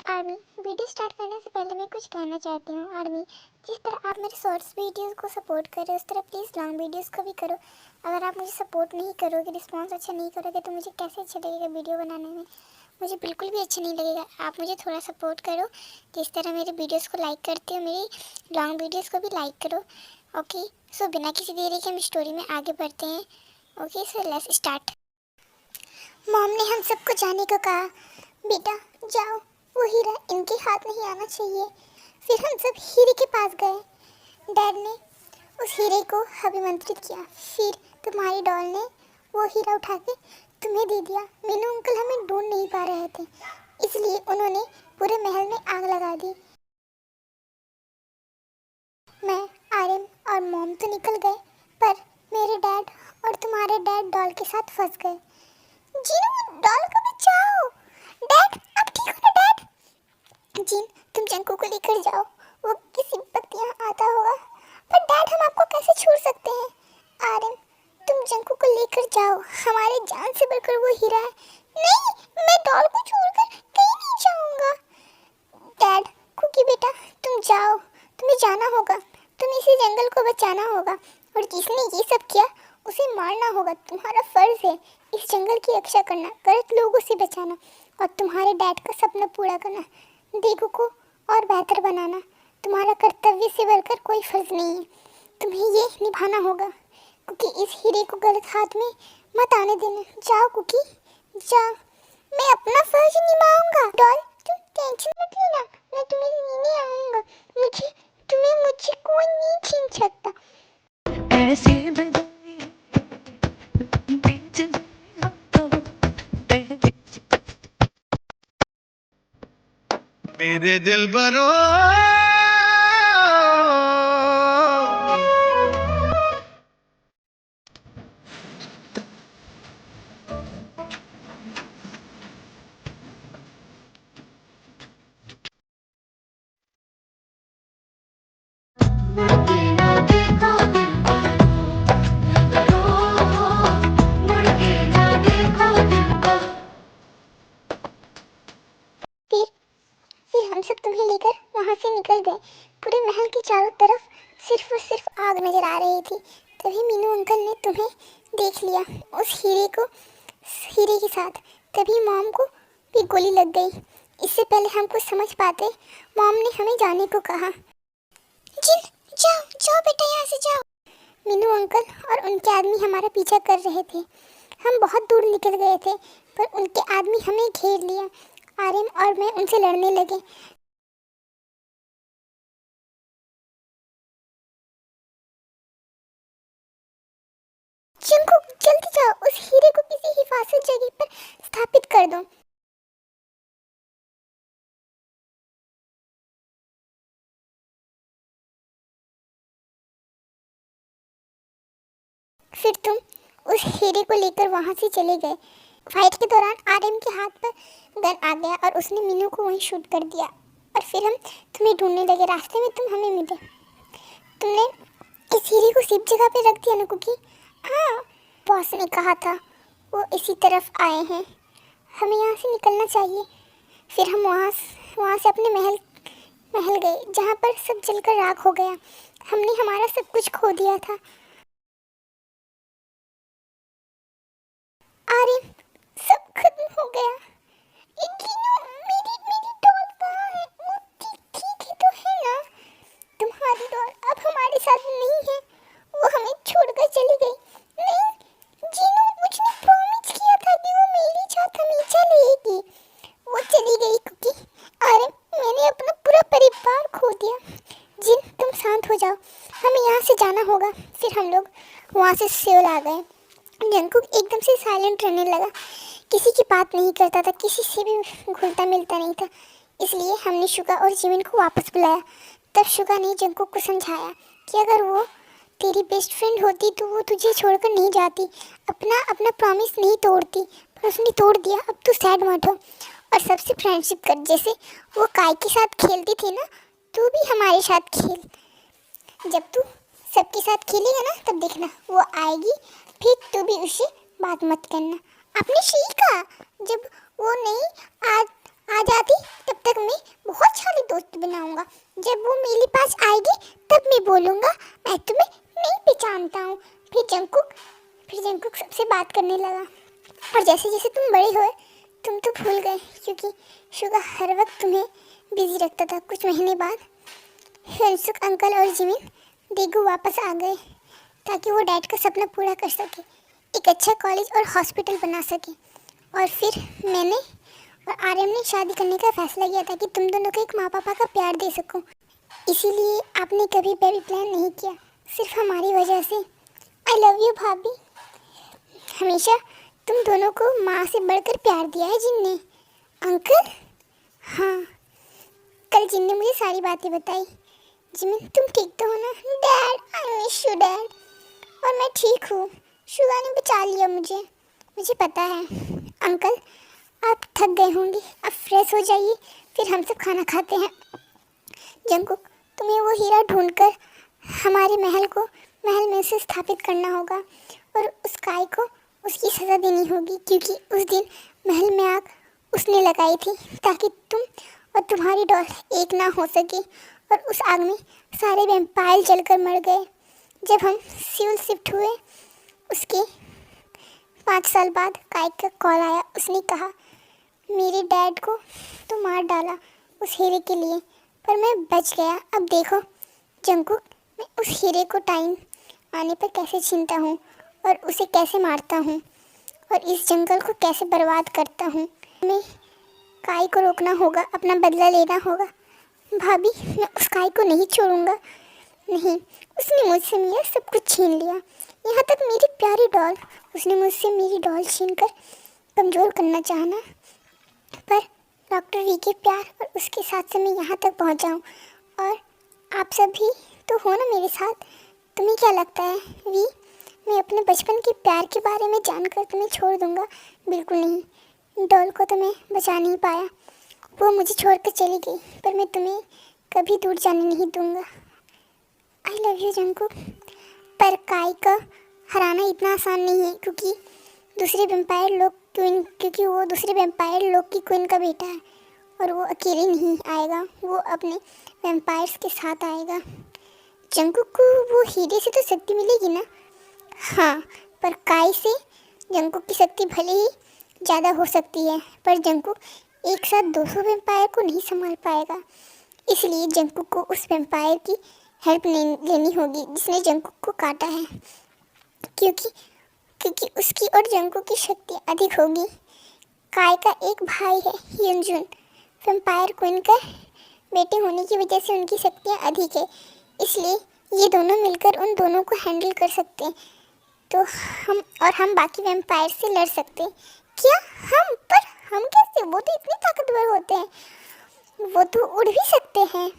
Army, video start करने से पहले मैं कुछ कहना चाहती हूँ। आर्मी, जिस तरह आप मेरे शॉर्ट्स वीडियोस को सपोर्ट कर रहे हो उस तरह प्लीज़ लॉन्ग वीडियोस को भी करो। अगर आप मुझे सपोर्ट नहीं करोगे, रिस्पांस अच्छा नहीं करोगे तो मुझे कैसे अच्छा लगेगा वीडियो बनाने में। मुझे बिल्कुल भी अच्छा नहीं लगेगा। आप मुझे थोड़ा सपोर्ट करो, जिस तरह मेरे वीडियोज़ को लाइक करते हो मेरी लॉन्ग वीडियोज़ को भी लाइक करो। ओके, सो बिना किसी देरी के हम स्टोरी में आगे बढ़ते हैं। Okay, so let's start. Mom ने हम सबको जाने को कहा, बेटा जाओ, वो हीरा इनके हाथ नहीं आना चाहिए। फिर हम सब हीरे के पास गए। डैड ने उस हीरे को अभिमंत्रित किया। फिर तुम्हारी डॉल ने वो हीरा उठा के तुम्हें दे दिया। मीनू अंकल हमें ढूंढ नहीं पा रहे थे, इसलिए उन्होंने पूरे महल में आग लगा दी। मैं, आर्यन और मॉम तो निकल गए, पर मेरे डैड और तुम्हारे डैड डॉल के साथ फंस गए। जीनू, डॉल को बचाओ। डैड, आप ठीक हो ना डैड? जीन, तुम जंकू को लेकर जाओ, वो किसी वक्त यहाँ आता होगा। पर डैड, हम आपको कैसे छोड़ सकते हैं? आर्यन, तुम जंकू को लेकर जाओ, हमारे जान से बढ़कर वो हीरा है। नहीं, मैं डॉल को छोड़कर कहीं नहीं जाऊंगा। डैड, कुकी बेटा, तुम जाओ, तुम्हें जाना होगा, तुम्हें इसी जंगल को बचाना होगा, और जिसने ये सब किया उसे मारना होगा। तुम्हारा फर्ज है इस जंगल की रक्षा करना, गलत लोगों से बचाना, और तुम्हारे डैड का सपना पूरा करना, देखो को और बेहतर बनाना। तुम्हारा कर्तव्य से बढ़कर कोई फर्ज नहीं है, तुम्हें ये निभाना होगा। क्योंकि इस हीरे को गलत हाथ में मत आने देना। जाओ कुकी, जाओ, मैं अपना फर्ज निभाऊंगा। डॉल, तुम टेंशन मत लेना, मैं तुम्हें लेने आऊंगा। तुम्हें मुझसे कोई नहीं छीन सकता। ऐसे मेरे दिल बरो फिर हम सब तुम्हें लेकर वहाँ से निकल गए। पूरे महल के चारों तरफ सिर्फ और सिर्फ आग नजर आ रही थी। तभी मीनू अंकल ने तुम्हें देख लिया उस हीरे के साथ। तभी मॉम को भी गोली लग गई। इससे पहले हम कुछ समझ पाते, मॉम ने हमें जाने को कहा। जिन, जाओ जाओ बेटा, यहाँ से जाओ। मीनू अंकल और उनके आदमी हमारा पीछा कर रहे थे। हम बहुत दूर निकल गए थे, पर उनके आदमी हमें घेर लिया। आर्यन और मैं उनसे लड़ने लगे। जंकू, जल्दी जाओ, उस हीरे को किसी हिफाजत जगह पर स्थापित कर दो। फिर तुम उस हीरे को लेकर वहां से चले गए। फाइट के दौरान आर्यन के हाथ पर गन आ गया और उसने मीनू को वहीं शूट कर दिया। और फिर हम तुम्हें ढूंढने लगे। रास्ते में तुम हमें मिले। तुमने इस हीरे को सिर्फ जगह पे रख दिया ना कुकी? हाँ, बॉस ने कहा था वो इसी तरफ आए हैं, हमें यहाँ से निकलना चाहिए। फिर हम वहाँ से अपने महल गए, जहाँ पर सब जलकर राख हो गया। हमने हमारा सब कुछ खो दिया था। आर्यन, सब खत्म हो गया। मेरी मेरी डॉल कहाँ है? वो ठीक ही तो है ना? तुम्हारी डॉल अब हमारे साथ नहीं है, वो हमें छोड़कर चली गई। नहीं जीनू, मुझने प्रॉमिस किया था कि वो मेरी साथ हमेशा रहेगी। वो चली गई क्योंकि अरे मैंने अपना पूरा परिवार खो दिया। जिन, तुम शांत हो जाओ, हमें यहाँ से जाना होगा। फिर हम लोग वहाँ से सेल आ गए। जंकुक एकदम से साइलेंट रहने लगा, किसी की बात नहीं करता था, किसी से भी घुलता मिलता नहीं था। इसलिए हमने शुगा और जिमिन को वापस बुलाया। तब शुगा ने जंकुक को समझाया कि अगर वो तेरी बेस्ट फ्रेंड होती तो वो तुझे छोड़कर नहीं जाती, अपना प्रॉमिस नहीं तोड़ती, पर उसने तोड़ दिया। अब तू सैड मत हो और सबसे फ्रेंडशिप कर। जैसे वो काय के साथ खेलती थी ना, तू भी हमारे साथ खेल। जब तू सबके साथ खेलेगा ना, तब देखना वो आएगी, फिर तू भी उससे बात मत करना। आपने सही कहा, जब वो नहीं आ जाती तब तक मैं बहुत सारे दोस्त बनाऊंगा। जब वो मेरे पास आएगी तब मैं बोलूँगा मैं तुम्हें नहीं पहचानता हूँ। फिर जंकुक सबसे बात करने लगा। और जैसे जैसे तुम बड़े हुए तुम तो भूल गए, क्योंकि शुगा हर वक्त तुम्हें बिजी रखता था। कुछ महीने बाद हिंसुक अंकल और जिमिन देगू वापस आ गए ताकि वो डैड का सपना पूरा कर सके, एक अच्छा कॉलेज और हॉस्पिटल बना सके। और फिर मैंने और आर्यन ने शादी करने का फैसला किया था कि तुम दोनों को एक माँ पापा का प्यार दे सकूं। इसीलिए आपने कभी बेबी प्लान नहीं किया, सिर्फ हमारी वजह से। आई लव यू भाभी। हमेशा तुम दोनों को माँ से बढ़कर प्यार दिया है जिन ने। अंकल? हाँ, कल जिन ने मुझे सारी बातें बताई। जिमिन तुम ठीक तो हो ना? Dad, I miss you dad. और मैं ठीक हूँ, शुगा ने बचा लिया मुझे पता है। अंकल आप थक गए होंगे, अब फ्रेश हो जाइए, फिर हम सब खाना खाते हैं। जंकुक तुम्हें वो हीरा ढूंढकर हमारे महल में से स्थापित करना होगा और उस काय को उसकी सज़ा देनी होगी, क्योंकि उस दिन महल में आग उसने लगाई थी ताकि तुम और तुम्हारी डॉल एक ना हो सके। और उस आग में सारे वैम्पायर जलकर मर गए। जब हम सियोल शिफ्ट हुए उसके 5 साल बाद काय का कॉल आया। उसने कहा मेरे डैड को तो मार डाला उस हीरे के लिए, पर मैं बच गया। अब देखो जंकुक, मैं उस हीरे को टाइम आने पर कैसे छीनता हूँ और उसे कैसे मारता हूँ और इस जंगल को कैसे बर्बाद करता हूँ। हमें काय को रोकना होगा, अपना बदला लेना होगा। भाभी मैं उस काय को नहीं छोड़ूंगा। नहीं, उसने मुझसे मेरा सब कुछ छीन लिया, यहाँ तक मेरी प्यारी डॉल। उसने मुझसे मेरी डॉल छीनकर कमज़ोर करना चाहा, पर डॉक्टर वी के प्यार और उसके साथ से मैं यहाँ तक पहुँचा हूँ। और आप सब भी तो हो ना मेरे साथ। तुम्हें क्या लगता है वी, मैं अपने बचपन के प्यार के बारे में जानकर तुम्हें छोड़ दूँगा? बिल्कुल नहीं। डॉल को तो मैं बचा नहीं पाया, वो मुझे छोड़कर चली गई, पर मैं तुम्हें कभी दूर जाने नहीं दूँगा। I love you Jungkook. पर काय का हराना इतना आसान नहीं है, क्योंकि वो दूसरे वैम्पायर लोग की क्वीन का बेटा है और वो अकेले नहीं आएगा, वो अपने वैम्पायर्स के साथ आएगा। जंकुक को वो हीरे से तो शक्ति मिलेगी ना? हाँ, पर काय से जंकुक की शक्ति भले ही ज़्यादा हो सकती है, पर जंकुक एक साथ 200 वैम्पायर को नहीं संभाल पाएगा। इसलिए जंकुक को उस वैम्पायर की हेल्प लेनी होगी जिसने जंकुक को काटा है, क्योंकि उसकी और जंकुक की शक्ति अधिक होगी। काय का एक भाई है युनजुन, वैम्पायर क्वीन का बेटे होने की वजह से उनकी शक्तियाँ अधिक है, इसलिए ये दोनों मिलकर उन दोनों को हैंडल कर सकते हैं। तो हम बाकी वैम्पायर से लड़ सकते हैं। क्या हम? पर हम कैसे? वो तो इतने ताकतवर होते हैं, वो तो उड़ भी सकते हैं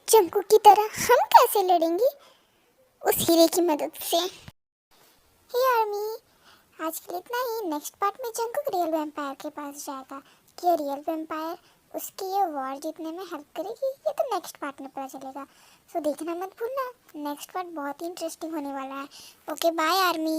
जंकुक की तरह। हम कैसे लड़ेंगे उस हीरे की मदद से? हे आर्मी, आज के लिए इतना ही। नेक्स्ट पार्ट में जंकुक रियल वैम्पायर के पास जाएगा कि रियल वैम्पायर उसकी ये वॉर जीतने में हेल्प करेगी, ये तो नेक्स्ट पार्ट में पता चलेगा। सो देखना मत भूलना, नेक्स्ट पार्ट बहुत ही इंटरेस्टिंग होने वाला है। Okay bye army.